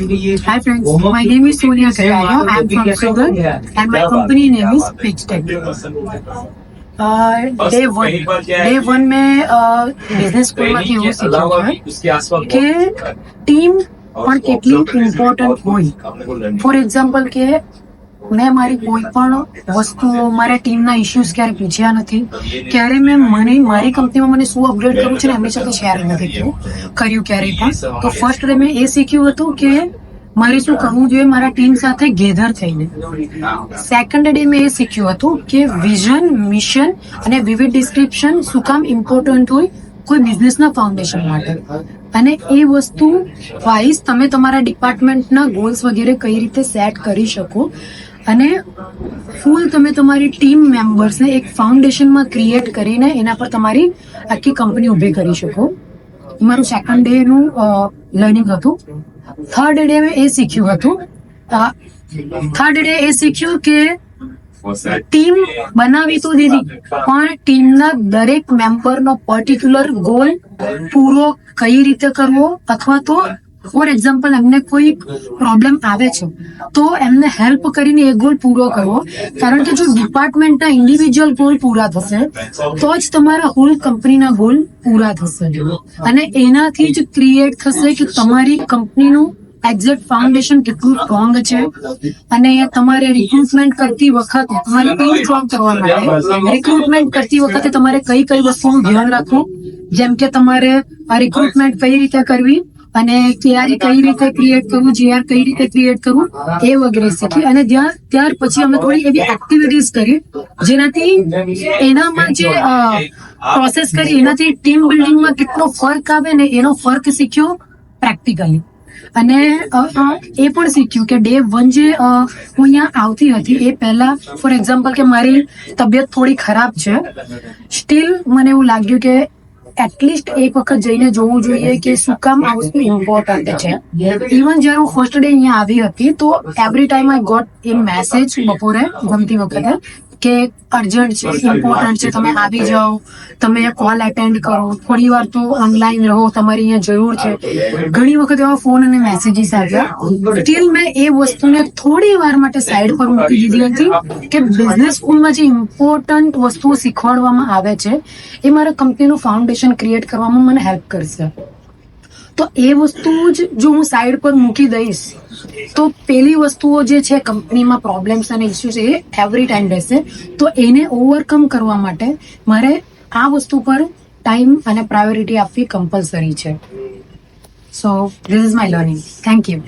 Hi friends, my name is Sonia Kararia. I am from Surat and my company name is Pitch Tech. Day one में business સ્કૂલમાંથી એવું શીખ્યું છે કે team પણ કેટલી ઇમ્પોર્ટન્ટ હોય. ફોર એક્ઝામ્પલ કે મેં મારી કોઈ પણ વસ્તુઓ મારા ટીમના ઇશ્યુઝ ક્યારે પૂછ્યા નથી, ક્યારે મેં મારી કંપનીમાં મને શું અપગ્રેડ કરવું છે ને એમની સાથે શેર નથી કર્યું ક્યારેય પણ. તો ફર્સ્ટ ડે મેં એ શીખ્યું હતું કે મારે શું કરવું જોઈએ મારા ટીમ સાથે ગેધર થઈને. સેકન્ડ ડે મેં એ શીખ્યું હતું કે વિઝન, મિશન અને વિવિધ ડિસ્ક્રિપ્શન શું કામ ઇમ્પોર્ટન્ટ હોય કોઈ બિઝનેસના ફાઉન્ડેશન માટે, અને એ વસ્તુ વાઇઝ તમે તમારા ડિપાર્ટમેન્ટના ગોલ્સ વગેરે કઈ રીતે સેટ કરી શકો અને ફૂલ તમે તમારી ટીમ મેમ્બર્સને એક ફાઉન્ડેશનમાં ક્રિએટ કરીને એના પર તમારી આખી કંપની ઊભી કરી શકો. મારું સેકન્ડ ડે નું લર્નિંગ હતું. થર્ડ ડે મેં એ શીખ્યું કે ટીમ બનાવી તો દીધી પણ ટીમના દરેક મેમ્બરનો પર્ટિક્યુલર ગોલ પૂરો કઈ રીતે કરવો, અથવા તો ફોર એક્ઝામ્પલ એમને કોઈ પ્રોબ્લેમ આવે છે તો એમને હેલ્પ કરીને એ ગોલ પૂરો કરવો. કારણ કે જો ડિપાર્ટમેન્ટના ઇન્ડિવિજ્યુઅલ ગોલ પૂરા થશે તો જ તમારા હોલ કંપનીના ગોલ પૂરા થશે, અને એનાથી જ ક્રિએટ થશે કે તમારી કંપનીનું એક્ઝેક્ટ ફાઉન્ડેશન કેટલું સ્ટ્રોંગ છે. અને તમારે રિક્રુટમેન્ટ કરતી વખતે તમારે ટીમ સ્ટ્રોંગ કરવા માટે રિક્રુટમેન્ટ કરતી વખતે તમારે કઈ કઈ વસ્તુનું ધ્યાન રાખવું, જેમ કે તમારે આ રિક્રુટમેન્ટ કઈ રીતે કરવી અને તૈયારી કઈ રીતે ક્રિએટ કરવું, જીઆર કઈ રીતે ક્રિએટ કરવું, એ વગેરે શીખી. અને ત્યાર પછી અમે થોડી એવી એક્ટિવિટીઝ કરી જેનાથી એનામાં જે પ્રોસેસ કરી એનાથી ટીમ બિલ્ડિંગમાં કેટલો ફર્ક આવે ને એનો ફર્ક શીખ્યો પ્રેક્ટિકલી. અને એ પણ શીખ્યું કે ડે વન જે હું અહીંયા આવતી હતી એ પહેલા ફોર એક્ઝામ્પલ કે મારી તબિયત થોડી ખરાબ છે, સ્ટીલ મને એવું લાગ્યું કે એટલીસ્ટ એક વખત જઈને જોવું જોઈએ કે શું કામ આ વસ્તુ ઇમ્પોર્ટન્ટ છે. ઇવન જયારે હું ફર્સ્ટ ડે અહીંયા આવી હતી તો every time I got a message બપોરે ગમતી વખતે કે અર્જન્ટ છે, ઇમ્પોર્ટન્ટ છે, તમે આવી જાઓ, તમે કોલ એટેન્ડ કરો, થોડી વાર તો ઓનલાઈન રહો, તમારી અહીંયા જરૂર છે. ઘણી વખત એવા ફોન અને મેસેજીસ આવ્યા. સ્ટીલ મેં એ વસ્તુને થોડી વાર માટે સાઈડ પર મૂકી દીધી હતી કે બિઝનેસ સ્કૂલમાં જે ઇમ્પોર્ટન્ટ વસ્તુઓ શીખવાડવામાં આવે છે એ મારા કંપનીનું ફાઉન્ડેશન ક્રિએટ કરવામાં મને હેલ્પ કરશે. તો એ વસ્તુ જ જો હું સાઈડ પર મૂકી દઈશ તો પેલી વસ્તુઓ જે છે કંપનીમાં પ્રોબ્લેમ્સ અને ઇસ્યુઝ એ એવરી ટાઈમ રહેશે. તો એને ઓવરકમ કરવા માટે મારે આ વસ્તુ પર ટાઈમ અને પ્રાયોરિટી આપવી કમ્પલસરી છે. So this is my learning. Thank you.